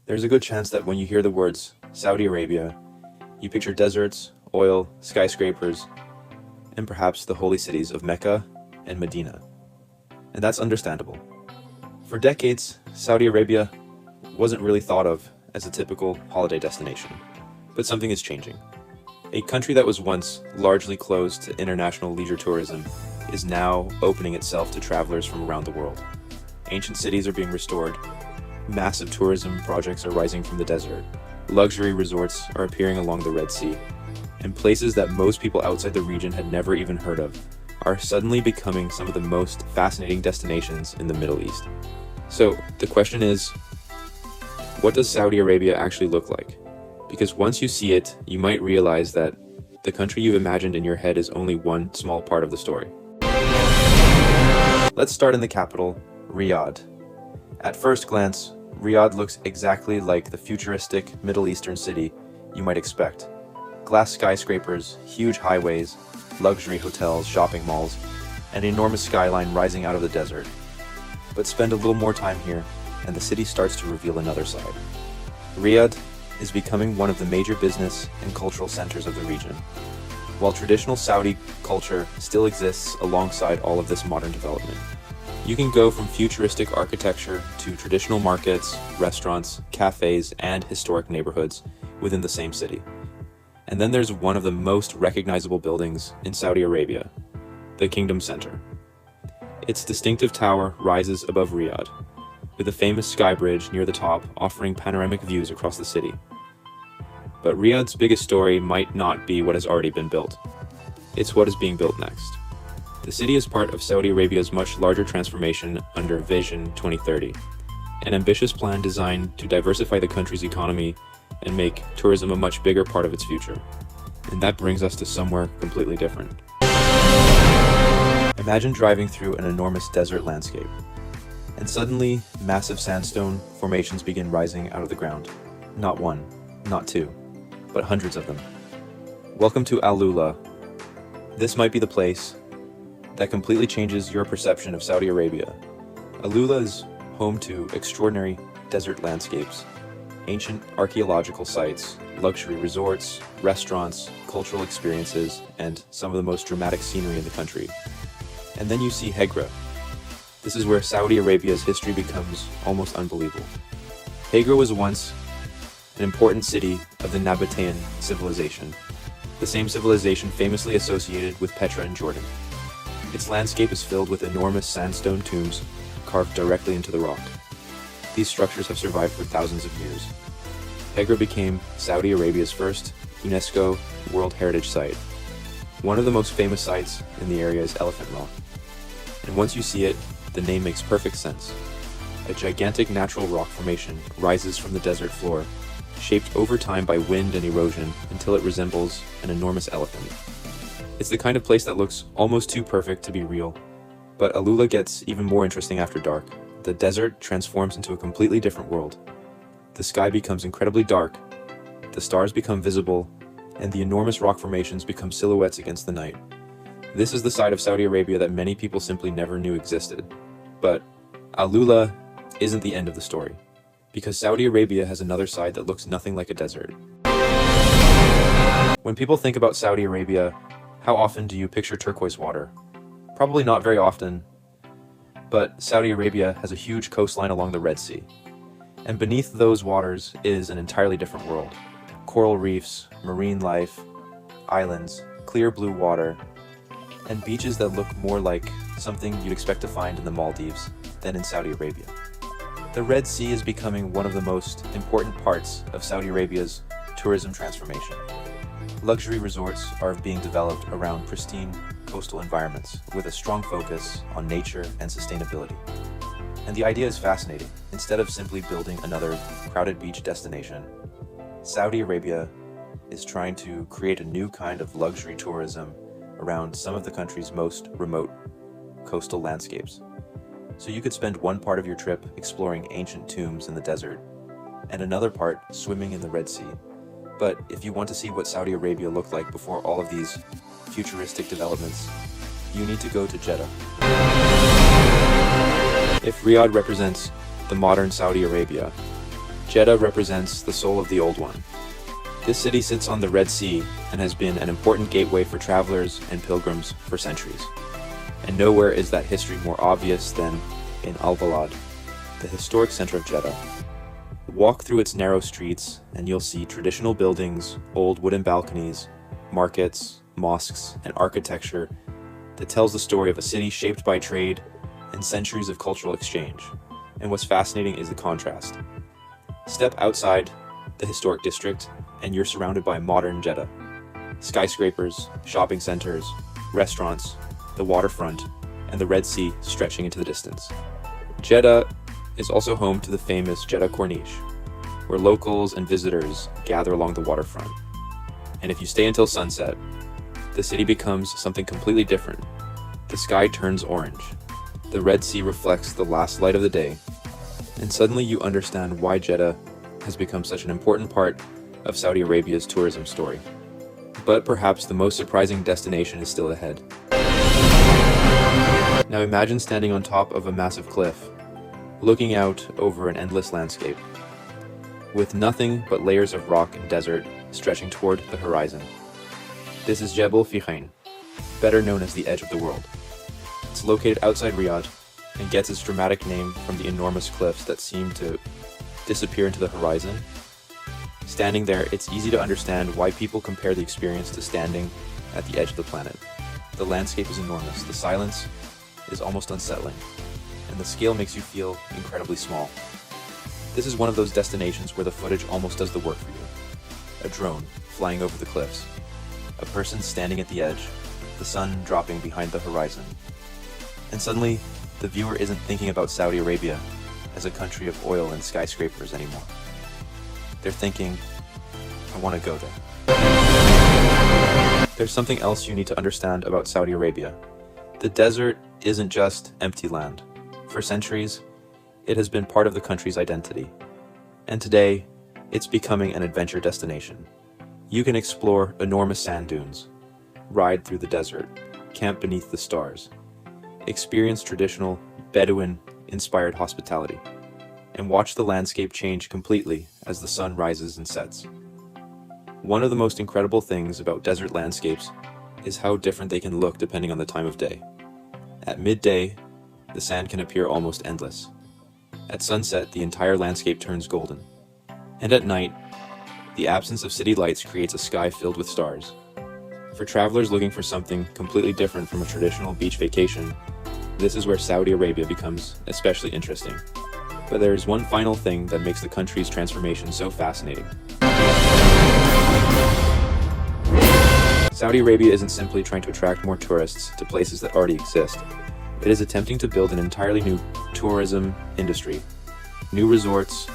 There's a good chance that when you hear the words Saudi Arabia, you picture deserts, oil, skyscrapers, and perhaps the holy cities of Mecca and Medina. And that's understandable. For decades, Saudi Arabia wasn't really thought of as a typical holiday destination, but something is changing. A country that was once largely closed to international leisure tourism is now opening itself to travelers from around the world. Ancient cities are being restored, massive tourism projects are rising from the desert, luxury resorts are appearing along the Red Sea, and places that most people outside the region had never even heard of are suddenly becoming some of the most fascinating destinations in the Middle East. So the question is, what does Saudi Arabia actually look like? Because once you see it, you might realize that the country you've imagined in your head is only one small part of the story. Let's start in the capital, Riyadh. At first glance, Riyadh looks exactly like the futuristic Middle Eastern city you might expect. Glass skyscrapers, huge highways, luxury hotels, shopping malls, and an enormous skyline rising out of the desert. But spend a little more time here, and the city starts to reveal another side. Riyadh is becoming one of the major business and cultural centers of the region. While traditional Saudi culture still exists alongside all of this modern development. You can go from futuristic architecture to traditional markets, restaurants, cafes, and historic neighborhoods within the same city. And then there's one of the most recognizable buildings in Saudi Arabia, the Kingdom Center. Its distinctive tower rises above Riyadh, with a famous sky bridge near the top offering panoramic views across the city. But Riyadh's biggest story might not be what has already been built. It's what is being built next. The city is part of Saudi Arabia's much larger transformation under Vision 2030, an ambitious plan designed to diversify the country's economy and make tourism a much bigger part of its future. And that brings us to somewhere completely different. Imagine driving through an enormous desert landscape, and suddenly massive sandstone formations begin rising out of the ground. Not one, not two, but hundreds of them. Welcome to AlUla. This might be the place that completely changes your perception of Saudi Arabia. AlUla is home to extraordinary desert landscapes, ancient archaeological sites, luxury resorts, restaurants, cultural experiences, and some of the most dramatic scenery in the country. And then you see Hegra. This is where Saudi Arabia's history becomes almost unbelievable. Hegra was once an important city of the Nabatean civilization, the same civilization famously associated with Petra in Jordan. Its landscape is filled with enormous sandstone tombs carved directly into the rock. These structures have survived for thousands of years. Hegra became Saudi Arabia's first UNESCO World Heritage Site. One of the most famous sites in the area is Elephant Rock. And once you see it, the name makes perfect sense. A gigantic natural rock formation rises from the desert floor, shaped over time by wind and erosion until it resembles an enormous elephant. It's the kind of place that looks almost too perfect to be real. But AlUla gets even more interesting after dark. The desert transforms into a completely different world. The sky becomes incredibly dark, the stars become visible, and the enormous rock formations become silhouettes against the night. This is the side of Saudi Arabia that many people simply never knew existed. But AlUla isn't the end of the story, because Saudi Arabia has another side that looks nothing like a desert. When people think about Saudi Arabia, how often do you picture turquoise water? Probably not very often, but Saudi Arabia has a huge coastline along the Red Sea. And beneath those waters is an entirely different world. Coral reefs, marine life, islands, clear blue water, and beaches that look more like something you'd expect to find in the Maldives than in Saudi Arabia. The Red Sea is becoming one of the most important parts of Saudi Arabia's tourism transformation. Luxury resorts are being developed around pristine coastal environments with a strong focus on nature and sustainability. And the idea is fascinating. Instead of simply building another crowded beach destination, Saudi Arabia is trying to create a new kind of luxury tourism around some of the country's most remote coastal landscapes. So you could spend one part of your trip exploring ancient tombs in the desert, and another part swimming in the Red Sea. But if you want to see what Saudi Arabia looked like before all of these futuristic developments, you need to go to Jeddah. If Riyadh represents the modern Saudi Arabia, Jeddah represents the soul of the Old One. This city sits on the Red Sea and has been an important gateway for travelers and pilgrims for centuries. And nowhere is that history more obvious than in Al-Balad, the historic center of Jeddah. Walk through its narrow streets and you'll see traditional buildings, old wooden balconies, markets, mosques, and architecture that tells the story of a city shaped by trade and centuries of cultural exchange. And what's fascinating is the contrast. Step outside the historic district and you're surrounded by modern Jeddah. Skyscrapers, shopping centers, restaurants, the waterfront, and the Red Sea stretching into the distance. Jeddah is also home to the famous Jeddah Corniche, where locals and visitors gather along the waterfront. And if you stay until sunset, the city becomes something completely different. The sky turns orange, the Red Sea reflects the last light of the day, and suddenly you understand why Jeddah has become such an important part of Saudi Arabia's tourism story. But perhaps the most surprising destination is still ahead. Now imagine standing on top of a massive cliff, looking out over an endless landscape, with nothing but layers of rock and desert stretching toward the horizon. This is Jebel Fihain, better known as the Edge of the World. It's located outside Riyadh and gets its dramatic name from the enormous cliffs that seem to disappear into the horizon. Standing there, it's easy to understand why people compare the experience to standing at the edge of the planet. The landscape is enormous, the silence is almost unsettling, and the scale makes you feel incredibly small. This is one of those destinations where the footage almost does the work for you. A drone flying over the cliffs, a person standing at the edge, the sun dropping behind the horizon. And suddenly, the viewer isn't thinking about Saudi Arabia as a country of oil and skyscrapers anymore. They're thinking, I want to go there. There's something else you need to understand about Saudi Arabia. The desert isn't just empty land. For centuries, it has been part of the country's identity. And today, it's becoming an adventure destination. You can explore enormous sand dunes, ride through the desert, camp beneath the stars, experience traditional Bedouin-inspired hospitality, and watch the landscape change completely as the sun rises and sets. One of the most incredible things about desert landscapes is how different they can look depending on the time of day. At midday, the sand can appear almost endless. At sunset, the entire landscape turns golden. And at night, the absence of city lights creates a sky filled with stars. For travelers looking for something completely different from a traditional beach vacation, this is where Saudi Arabia becomes especially interesting. But there is one final thing that makes the country's transformation so fascinating. Saudi Arabia isn't simply trying to attract more tourists to places that already exist. It is attempting to build an entirely new tourism industry. New resorts,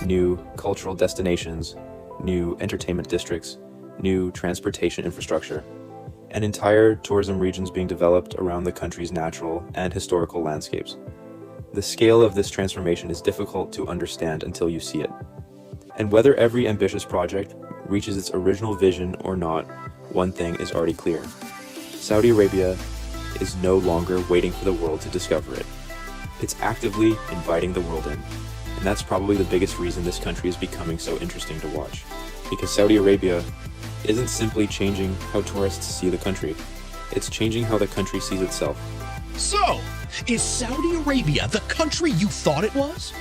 new cultural destinations, new entertainment districts, new transportation infrastructure, and entire tourism regions being developed around the country's natural and historical landscapes. The scale of this transformation is difficult to understand until you see it. And whether every ambitious project reaches its original vision or not, one thing is already clear. Saudi Arabia is no longer waiting for the world to discover it. It's actively inviting the world in. And that's probably the biggest reason this country is becoming so interesting to watch. Because Saudi Arabia isn't simply changing how tourists see the country, it's changing how the country sees itself. So, is Saudi Arabia the country you thought it was?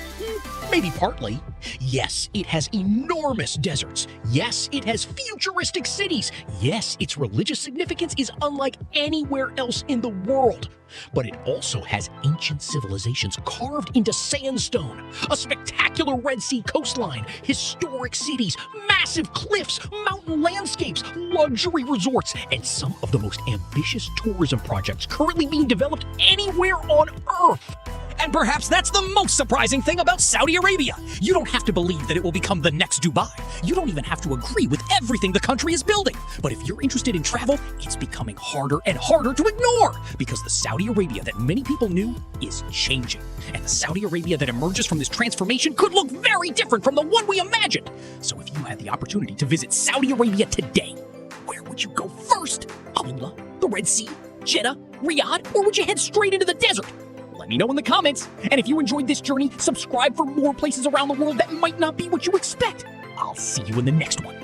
Maybe partly. Yes, it has enormous deserts. Yes, it has futuristic cities. Yes, its religious significance is unlike anywhere else in the world. But it also has ancient civilizations carved into sandstone, a spectacular Red Sea coastline, historic cities, massive cliffs, mountain landscapes, luxury resorts, and some of the most ambitious tourism projects currently being developed anywhere on Earth. And perhaps that's the most surprising thing about Saudi Arabia. You don't have to believe that it will become the next Dubai. You don't even have to agree with everything the country is building. But if you're interested in travel, it's becoming harder and harder to ignore because the Saudi Arabia that many people knew is changing. And the Saudi Arabia that emerges from this transformation could look very different from the one we imagined. So if you had the opportunity to visit Saudi Arabia today, where would you go first? AlUla, the Red Sea, Jeddah, Riyadh, or would you head straight into the desert? Let Let me know in the comments. And if you enjoyed this journey, subscribe for more places around the world that might not be what you expect. I'll see you in the next one.